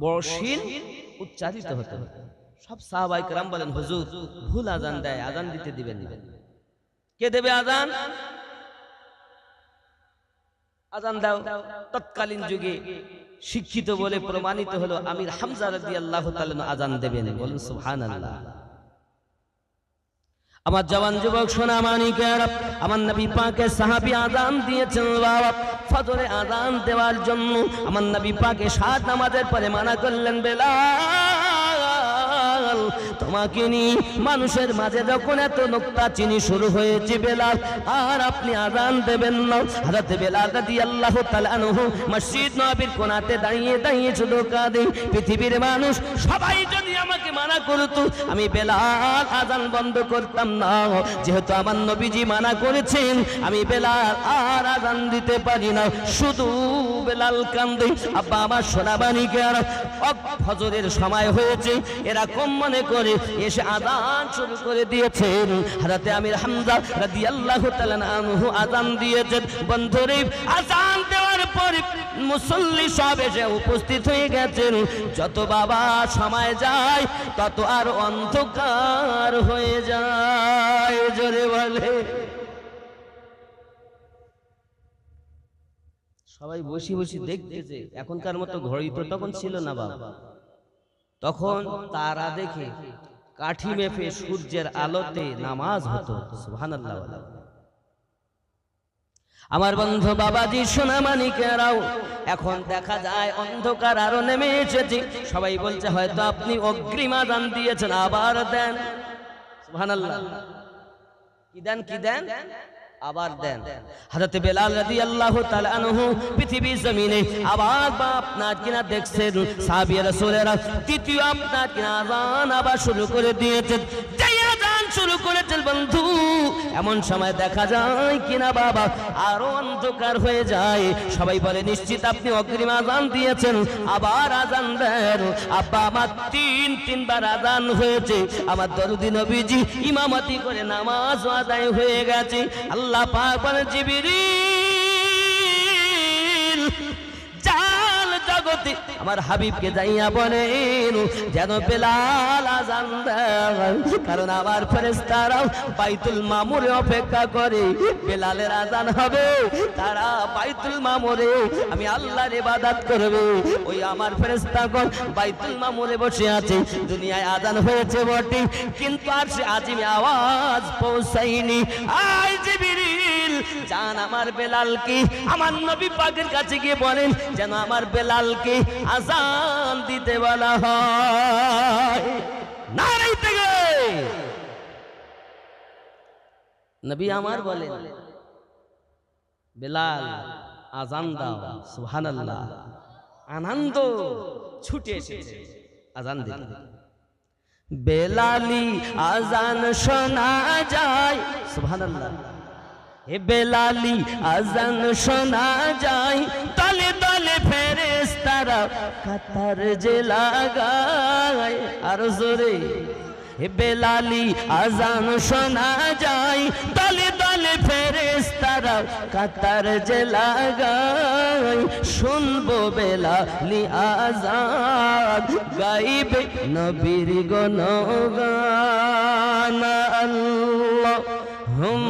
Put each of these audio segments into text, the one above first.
বড় শিন উচ্চারিত হতো। সব সাহাবায়ে কেরাম বলেন হুজুর ভুল আজান দেয়, আজান দিতে দিবেন না। কে দেবে আজান? আজান দাও। তৎকালীন যুগে শিক্ষিত বলে প্রমাণিত হলো আমির হামজা রাদিয়াল্লাহু তাআলা আজান দেবেন। বলুন সুবহানাল্লাহ। আমার জওয়ান যুবক সোনা মানিকেরা, আমার নবী পাকের সাহাবী আযান দিয়েছেন বাবা। ফজরে আযান দেওয়ার জন্য আমার নবী পাকে 7 নামাজের পরে মানা করলেন, বেলাল তোমাকে নি মানুষের মাঝে যখন এত নোক্তা চিনি শুরু হয়েছে বেলাল, আর আপনি আযান দেবেন না। হযরত বেলাল রাদিয়াল্লাহু তাআলা আনহু মসজিদ নববীর কোণাতে দাঁড়িয়ে দাঁড়িয়ে শুধু কাঁদে, পৃথিবীর মানুষ সবাই যদি আমাকে মানা করত আমি বেলাল আযান বন্ধ করতাম না। যেহেতু আমার নবীজি মানা করেছেন আমি বেলাল আর আযান দিতে পারি না। শুধু বেলাল কান্দে। আব্বা আমার সোনা মানিকেরা, ফজরের সময় হয়েছে এরকম মনে করে এসে আযান শুরু করে দিয়েছেন। হযরত আমির হামজা রাদিয়াল্লাহু তাআলা আনহু আযান দিয়েছেন। বন্ধুরে আযান দেওয়ার পরে মুসল্লি সব এসে উপস্থিত হয়ে গেছেন। যত বাবা সময় যায় তত আর অন্ধকার হয়ে যায়। জোরে বলে সবাই বসে বসে দেখতেছে। এখনকার মতো ঘড়ি তো তখন ছিল না বাবা। তখন তারা দেখে কাঠি মেপে সূর্যের আলোতে নামাজ হতো। সুবহানাল্লাহ। আমার বন্ধু বাবাজি সোনা মানিকেরাও, এখন দেখা যায় অন্ধকার আরো নেমে এসেছে। সবাই বলছে হয়তো আপনি অগ্রিম আযান দিয়েছেন, আবার দেন। সুবহানাল্লাহ। কি দেন? কি দেন? আবার দেন। হযরত বেলাল রাদিয়াল্লাহু তাআলা আনহু পৃথিবীর জমিনে আবার আপনার কিনা দেখছেন সাহাবী রাসূলেরা তৃতীয় আপনার কিনা আযান আবার শুরু করে দিয়েছেন। যেই আযান শুরু করেছেন বন্ধু, এমন সময় দেখা যায় কিনা বাবা আরো অন্ধকার হয়ে যায়। সবাই বলে নিশ্চিত আপনি অগ্রিম আযান দিয়েছেন, আবার আযান দেন। আব্বা আমার তিনবার আযান হয়েছে। আমার দরদি নবীজি ইমামতি করে নামাজ আদায় হয়ে গেছে। আল্লাহ পাক বলেন জিবরিল জাল জগতে আমার হাবিবকে যাইয়া বলেন যেন বেলাল আযান দেয়, কারণ আমার ফেরেশতারাও বাইতুল মামুরে অপেক্ষা করে বেলালের আযান হবে। তারা বাইতুল মামুরে আমি আল্লাহর ইবাদত করবে। ওই আমার ফেরেশতাগণ বাইতুল মামুরে বসে আছে। দুনিয়ায় আযান হয়েছে বটে, কিন্তু আর সে আজিমে আওয়াজ পৌঁছায়নি। আয় জিবরিল জান আমার বেলালকে আমার নবী পাকের কাছে গিয়ে বলেন যেন আমার বেলালকে আযান দিতে বলা হয়। নারে তাকবীর। নবী আমার বলেন বেলাল আযান দাও। সুবহানাল্লাহ। আনন্দ ছুটে এসেছে আযান দিতে। বেলালি আযান শোনা যায়। সুবহানাল্লাহ। হে বেলালি আযান শোনা যায়, তলে তলে ফেরেশতারা কাতার যে লাগায়। আর জোরে হে বেলালি আযান শোনা যায়, তলে তলে ফেরেশতারা কাতার যে লাগায়। শুনবো বেলালি আযান, গাইবে নবীর গুণগান। আল্লাহুম্মা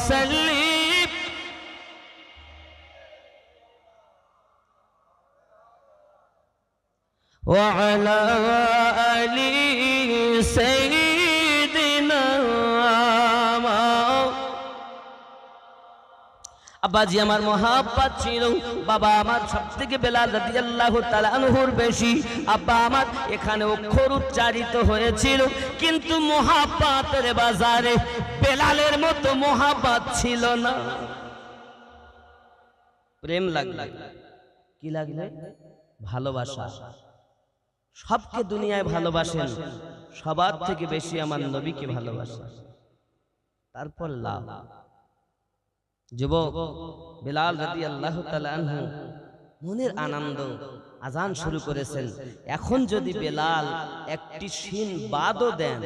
সাল্লি ওয়া আলা আলি সাইয়্যিদিনা। আব্বাজি আমার মহাব্বত ছিল, বাবা আমার সবথেকে বেলাল রাদিয়াল্লাহু তাআলা আনহুর বেশি। আব্বা আমার এখানে অক্ষর উচ্চারিত হয়েছিল, কিন্তু মহাব্বতের বাজারে বেলালের মতো মহাব্বত ছিল না। প্রেম লাগলো। কি লাগলো? ভালোবাসা। সবকে দুনিয়ায় ভালোবাসেন, সবার থেকে বেশি আমার নবীকে ভালোবাসেন, তারপর লাভ। যুবক বেলাল রাদিয়াল্লাহু তাআলা আনহু মনের আনন্দ আযান শুরু করেছেন। এখন যদি বেলাল একটি শিন বাদও দেন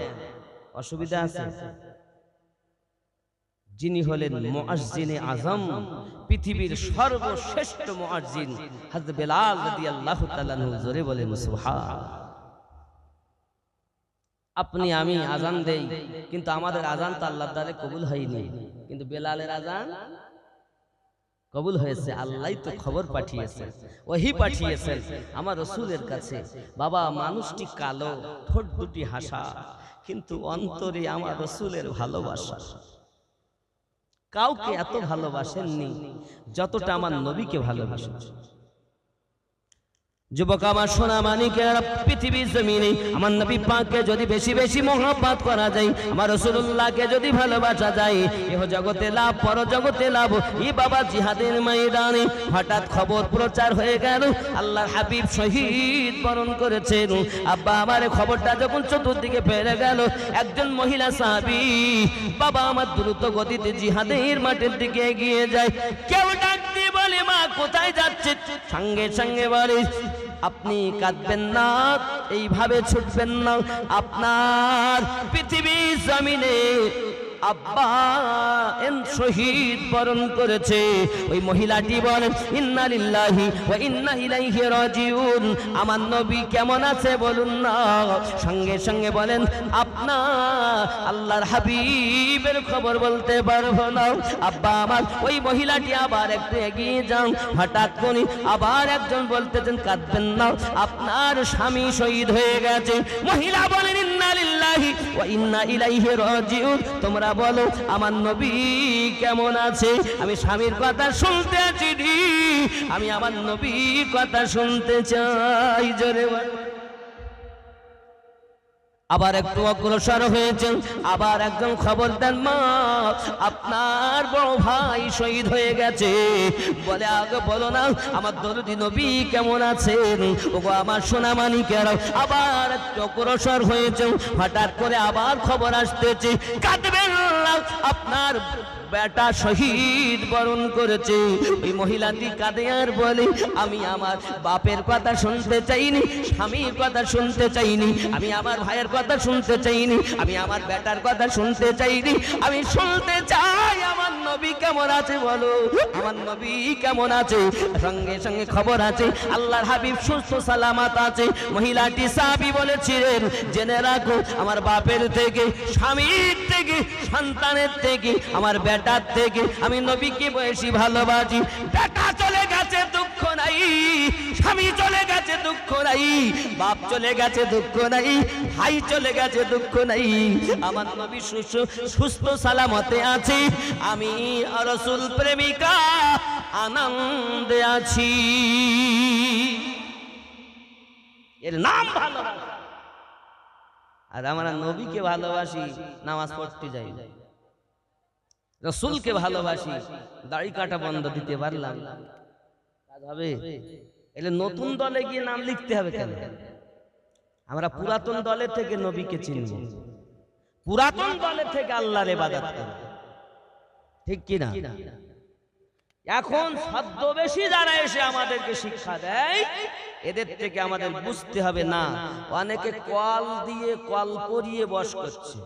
অসুবিধা আছে? যিনি হলেন মুআজ্জিনে আযম, পৃথিবীর সর্বশ্রেষ্ঠ মুআজ্জিন হযরত বেলাল রাদিয়াল্লাহু তাআলা আনহু। জোরে বলেন সুবহান। আপনি আমি আজান দেই, কিন্তু আমাদের আজান তো আল্লাহর দ্বারে কবুল হয়নি, কিন্তু বেলালের আজান কবুল হয়েছে। আল্লাহই তো খবর পাঠিয়েছেন, ওহী পাঠিয়েছেন আমার রাসূলের কাছে। বাবা, মানুষটি কালো, ঠোঁট দুটি হাসা, কিন্তু অন্তরে আমার রাসূলের ভালোবাসা। কাউকে এত ভালোবাসেননি যতটা আমার নবীকে ভালোবাসেন। যুবক আমার, সোনা মানিকের, পৃথিবীর জমিনে আমার নবী পাককে যদি বেশি বেশি মোহাব্বত করা যায়, আমার রাসূলুল্লাহকে যদি ভালোবাসা যায়, ইহ জগতে লাভ, পর জগতে লাভ। ই বাবা, জিহাদের ময়দানে হঠাৎ খবর প্রচার হয়ে গেল আল্লাহর হাবিব শহীদ বরণ করেছেন। আব্বা আমার, খবরটা যখন চতুর্দিকে ফেলে গেল, একজন মহিলা সাহাবী বাবা আমার দ্রুত গতিতে জিহাদের মাঠের দিকে এগিয়ে যায়। কেউ ডাক দিয়ে বলে, মা কোথায় যাচ্ছে? সঙ্গে সঙ্গে বলে, আপনি কাঁদবেন না, এইভাবে ছুটবেন না। আপনার পৃথিবীর জমিনে আব্বা শহীদ বরণ করেছে। ওই মহিলাটি বলেন, ইন্না লিল্লাহি ওয়া ইন্না ইলাইহি রাজিউন। আমার নবী কেমন আছে বলুন না। সঙ্গে সঙ্গে বলেন, আপনার আল্লাহর হাবিবের খবর বলতে পারবো না। আব্বা আমার, ওই মহিলাটি আবার একটু এগিয়ে যান। হঠাৎ করে আবার একজন বলতেছেন, কাঁদবেন না, আপনার স্বামী শহীদ হয়ে গেছে। মহিলা বলেন, ইন্না লিল্লাহি ওয়া ইন্না ইলাইহি রাজিউন। তোমরা বলো আমার নবী কেমন আছে? আমি স্বামীর কথা শুনতে আছি, আমি আমার নবীর কথা শুনতে চাই। জোরে আবার একটু অগ্রসর হয়েছেন, আবার একজন খবর দেন, মা আপনার বড় ভাই শহীদ হয়ে গেছে। বলে, আগে বলো না আমার দরদি নবী কেমন আছেন? ওগো আমার সোনা মানিকেরা, আবার একটু অগ্রসর হয়েছেন। হঠাৎ করে আবার খবর আসতেছে, কাঁদবেন না, আপনার বেটা শহীদ বরণ করেছে। ওই মহিলাটি কাঁদে আর বলে, আমি আমার বাপের কথা শুনতে চাইনি, স্বামীর কথা শুনতে চাইনি, আমি আমার ভাইয়ের কথা শুনতে চাইনি, আমি আমার বেটার কথা শুনতে চাইনি, আমি শুনতে চাই আমার নবী কেমন আছে। বলো আমার নবী কেমন আছে? সঙ্গে সঙ্গে খবর আছে আল্লাহর হাবিব সুস্থ সালামাত আছে। মহিলাটি সাহাবী বলেছিলেন, জেনে রাখো আমার বাপের থেকে, স্বামীর থেকে, সন্তানের থেকে, আমার বেটার থেকে আমি নবীকে বেশি ভালোবাসি। বেটা চলে গেছে দুঃখ নাই, স্বামী চলে গেছে দুঃখ নাই, বাপ চলে গেছে দুঃখ নাই, ভাই চলে গেছে দুঃখ নাই, আমার নবী সুস্থ সালামতে আছে। আমি রাসূল প্রেমিকা আনন্দে আছি। এর নাম ভালোবাসা। আর আমরা নবীকে ভালোবাসি, নামাজ পড়তে যাই, রাসূলকে ভালোবাসি, দাড়ি কাটা বন্ধ দিতে পারলাম কাজ হবে? এলে নতুন দলে গিয়ে নাম লিখতে হবে কেন? আমরা পুরাতন দলে থেকে নবীকে চিনব, পুরাতন দলে থেকে আল্লাহর ইবাদত করব, ঠিক কি না? এখন ছদ্মবেশী যারা এসে আমাদেরকে শিক্ষা দেয়, এদের থেকে আমাদের বুঝতে হবে না, অনেকে কল দিয়ে কল করিয়ে বস করছে।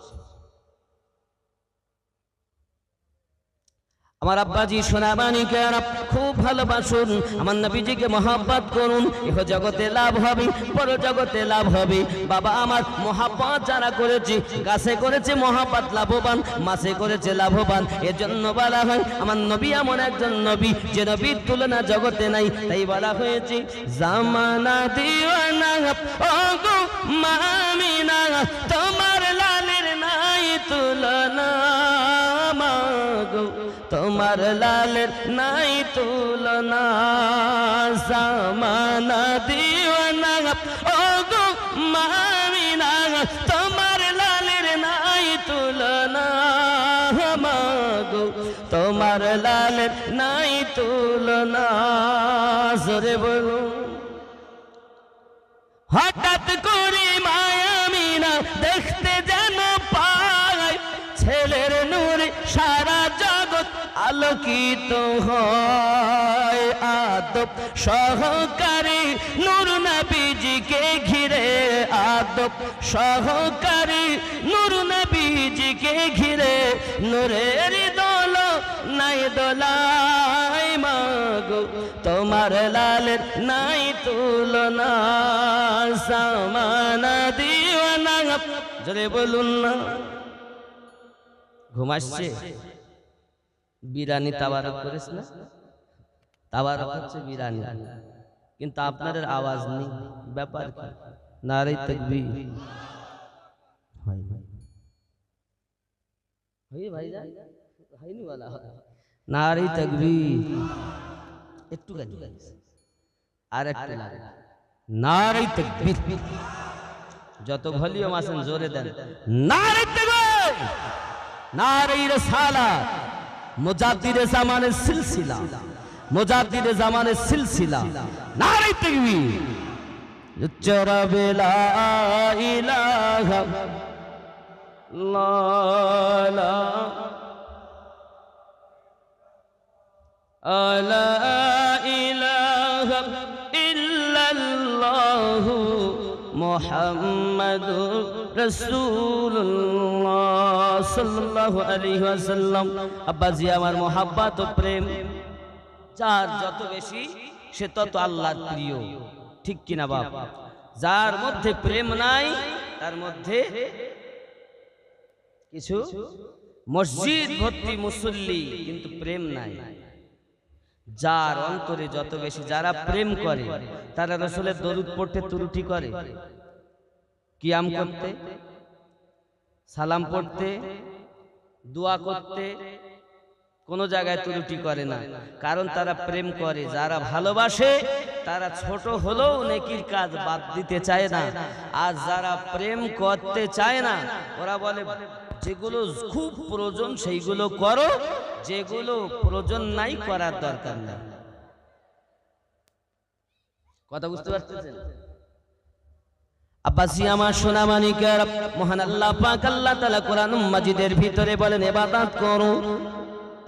আমার আব্বাজি সোনা মানিকেরা, খুব ভালোবাসুন, আমার নবীজিকে মহব্বত করুন, ইহ জগতে লাভ হবে, পর জগতে লাভ হবে। বাবা আমার, মহব্বত যারা করেছে, গাছে করেছে মহব্বত লাভবান, মাছে করেছে লাভবান। এজন্য বলা হয় আমার নবী এমন একজন নবী যে নবীর তুলনা জগতে নাই। তাই বলা হয়েছে, জামানা দিওয়ানা ওগো মামিনা, তোমার লালের নাই তুলনা, মাগো তোমার লালের নাই তুলনা। জামানা দিওয়ানা ওগো মামিনা, তোমার লালের নাই তুলনা, মাগো তোমার লালের নাই তুলনা। জোরে বলো। হঠাৎ করে মায়ামিনা দেখতে যেন পায়, ছেলের নূরে সারা জগৎ আলোকিত হয়। আদব সহকারী নূর নবীজিকে ঘিরে, আদব সহকারী নূর নবীজিকে ঘিরে, নূরের দোল নাই দোলাই মাগো তোমার লালের নাই তুলনা সামানা দিওয়ানা জোরে বলুন না ঘুমাচ্ছে বিরানি তাবারক করিস না তাবারক হচ্ছে বিরানি কিন্তু আপনাদের আওয়াজ নেই ব্যাপার কি নারে তাকবীর হয় ভাই হয়নি বলা নারে তাকবীর একটু গালি আর একটু লাগে নারে তাকবীর যত ভলিউম আছেন জোরে দেন নারে তাকবীর নারে রিসালাত মুজাদ্দিদে জামানের সিলসিলা মুজাদ্দিদে জামানের সিলসিলা নারে তাকবীর উচ্চারবে লা ইলাহা লা ইলাহা ইল্লাল্লাহ মুহাম্মাদুর রাসূলুল্লাহ সাল্লাল্লাহু আলাইহি ওয়াসাল্লাম আব্বাজি আমার মোহাব্বত ও প্রেম যার যত বেশি সে তত আল্লাহর প্রিয় ঠিক কিনা বাপ যার মধ্যে প্রেম নাই তার মধ্যে কিছু মসজিদ ভর্তি মুসল্লি কিন্তু প্রেম নাই যার অন্তরে যত বেশি যারা প্রেম করে তারা রাসূলের দরুদ পড়তে ত্রুটি করে কিয়াম করতে সালাম পড়তে দোয়া করতে কোন জায়গায় ত্রুটি করে না কারণ তারা প্রেম করে যারা ভালোবাসে তারা ছোট হলেও নেকির কাজ বাদ দিতে চায় না আর যারা প্রেম করতে চায় না ওরা বলে যেগুলো খুব প্রয়োজন সেইগুলো করো যেগুলো প্রয়োজন নাই করার দরকার নাই কথা বুঝতে পারতেছেন আব্বাসি আমার সোনা মানিকের মহান আল্লাহ পাক আল্লাহ তাআলা কোরআন মাজিদের ভিতরে বলেন ইবাদত করো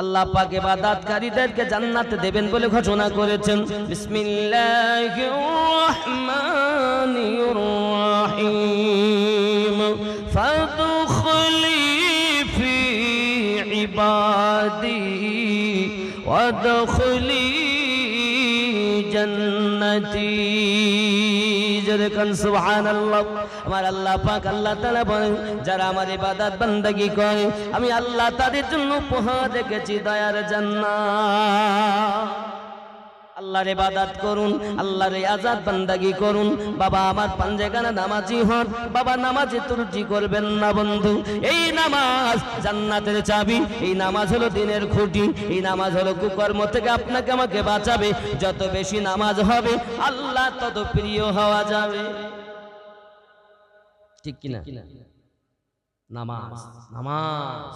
আল্লাহ পাক ইবাদতকারীদেরকে জান্নাত দেবেন বলে ঘোষণা করেছেন বিসমিল্লাহির রহমানির রহিম ফাদখুলি ফি ইবাদি ওয়াদখুলি জান্নাতি যেরকম সুবহানাল্লাহ আমার আল্লাহ পাক আল্লাহ তাআলা বলেন যারা আমার ইবাদত বান্দাগি করে আমি আল্লাহ তাদের জন্য উপহার রেখেছি দয়ার জান্নাত আল্লাহর ইবাদত করুন আল্লাহর আযাদ বান্দাগি করুন বাবা আমার পাঞ্জেগানা নামাজি হন বাবা নামাজে ত্রুটি করবেন না বন্ধু এই নামাজ জান্নাতের চাবি এই নামাজ হলো দিনের খুঁটি এই নামাজ হলো কুকর্ম থেকে আপনাকে আমাকে বাঁচাবে যত বেশি নামাজ হবে আল্লাহ তত প্রিয় হওয়া যাবে ঠিক কি না নামাজ নামাজ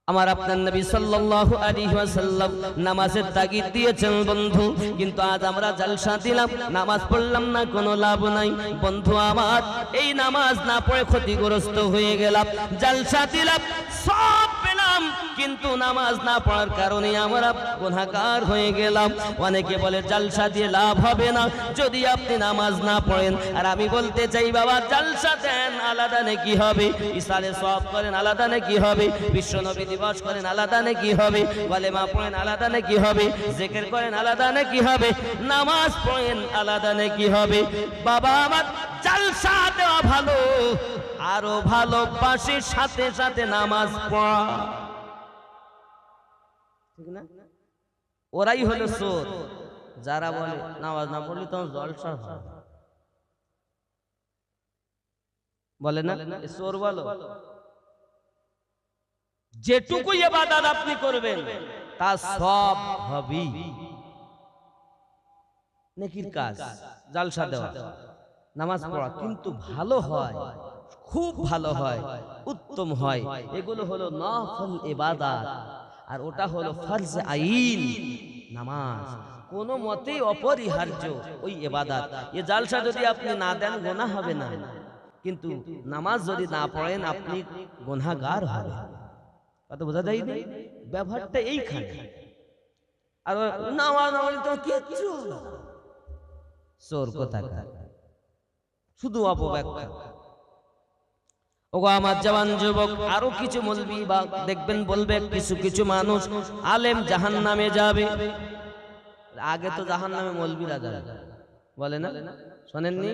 আমার আপনার নবী সাল্লাল্লাহু আলাইহি ওয়াসাল্লাম নামাজের তাগিদ দিয়েছেন বন্ধু কিন্তু আজ আমরা জলসা দিলাম নামাজ পড়লাম না কোনো লাভ নাই বন্ধু আমার এই নামাজ না পড়ে ক্ষতিগ্রস্ত হয়ে গেলাম জলসা দিলাম সব পেলাম কিন্তু নামাজ না পড়ার কারণে আমরা গুনাহগার হয়ে গেলাম অনেকে বলে জলসা দিয়ে লাভ হবে না যদি আপনি নামাজ না পড়েন আর আমি বলতে চাই বাবা জলসা দেন আলাদা নেকি হবে ইসালে সওয়াব করেন আলাদা নেকি হবে বিশ্বনবী দিবস করেন আলাদা নেকি হবে কালেমা পড়েন আলাদা নেকি হবে জিকির করেন আলাদা নেকি হবে নামাজ পড়েন আলাদা নেকি হবে বাবা আমার জলসা দেওয়া ভালো আরো ভালো পাশের সাথে সাথে নামাজ পড়া ঠিক না ওরাই হলো চোর যারা বলে নামাজ না পড়লে তখন জলসা হয় বলে না চোর বলো যেটুকু ইবাদত আপনি করবেন তা সব হবে নেকির কাজ জলসা দেওয়া নামাজ পড়া কিন্তু ভালো হয় খুব ভালো হয় উত্তম হয় এগুলো হলো নফল ইবাদত আর ওটা হলো ফরজ আইন নামাজ কোন মতে অপরিহার্য ওই ইবাদত এই জলসা যদি আপনি না দেন গুনাহ হবে না কিন্তু নামাজ যদি না পড়েন আপনি গুনাহগার হবেন কথা বোঝা যায় না ব্যবহারটা এইখানে আর নামাজ না পড়লে তো কিচ্ছু চোর কোথাকার শুধু অপব্যাখ্যা ওগো আমার জওয়ান যুবক, আরো কিছু মৌলবি বা দেখবেন বলবে কিছু কিছু মানুষ আলেম জাহান্নামে যাবে। আগে তো জাহান্নামে মৌলবিরা যাবে বলে না, শোনেননি?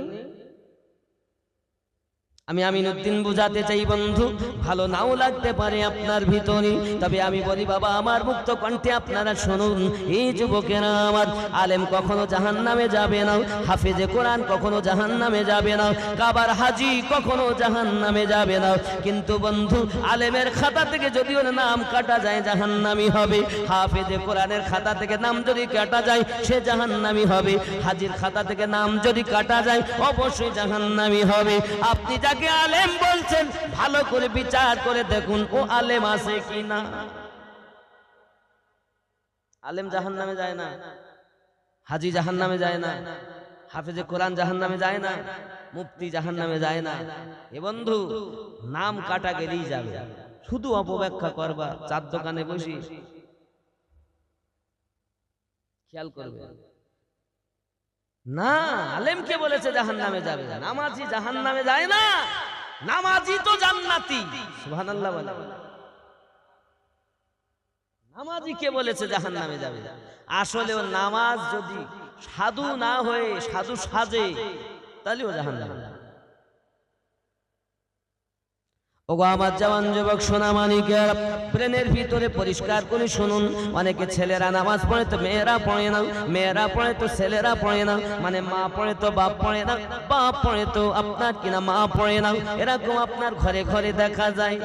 আমি আমিনুদ্দিন বুঝাতে চাই বন্ধু, ভালো নাও লাগতে পারে আপনার ভিতরে, তবে আমি বলি বাবা আমার মুক্ত কণ্ঠে আপনারা শুনুন, এই যুবকেরা আমার, আলেম কখনো জাহান্নামে যাবে না, হাফেজে কোরআন কখনো জাহান্নামে যাবে না, কাবার হাজি কখনো জাহান্নামে যাবে না। কিন্তু বন্ধু আলেমের খাতা থেকে যদি ওর নাম কাটা যায় জাহান্নামী হবে, হাফেজে কোরআনের খাতা থেকে নাম যদি কাটা যায় সে জাহান্নামী হবে, হাজির খাতা থেকে নাম যদি কাটা যায় অবশ্যই জাহান্নামী হবে। আপনি যাকে আলেম বলছেন ভালো করে বিচার করে দেখুন ও আলেম আছে কিনা। আলেম জাহান্নামে যায় না, হাজি জাহান্নামে যায় না, হাফেজে কোরআন জাহান্নামে যায় না, মুফতি জাহান্নামে যায় না। এ বন্ধু নাম কাটা গেলেই যাবে, শুধু অপব্যাখ্যা করবা চার দোকানে বসি, খেয়াল করবে না। আলেম কে বলেছে জাহান্নামে যাবে? নামাজি জাহান্নামে যায় না, নামাজি তো জান্নাতি। সুবহানাল্লাহ বলে। নামাজি কে বলেছে জাহান্নামে যাবে? আসলে ও নামাজ যদি সাধু না হয়ে সাধু সাজে তাহলে ও জাহান্নামে যাবে। ওগো আমার জওয়ান যুবক সোনা মানিকের, ব্রেনের ভিতরে পরিষ্কার করে শুনুন, অনেকে ছেলেরা নামাজ পড়ে তো মেয়েরা পড়ে না, মেয়েরা পড়ে তো ছেলেরা পড়ে না, মানে মা পড়ে তো বাপ পড়ে না, বাপ পড়ে তো আপনার কিনা মা পড়ে না, এরকম আপনার ঘরে ঘরে দেখা যায়।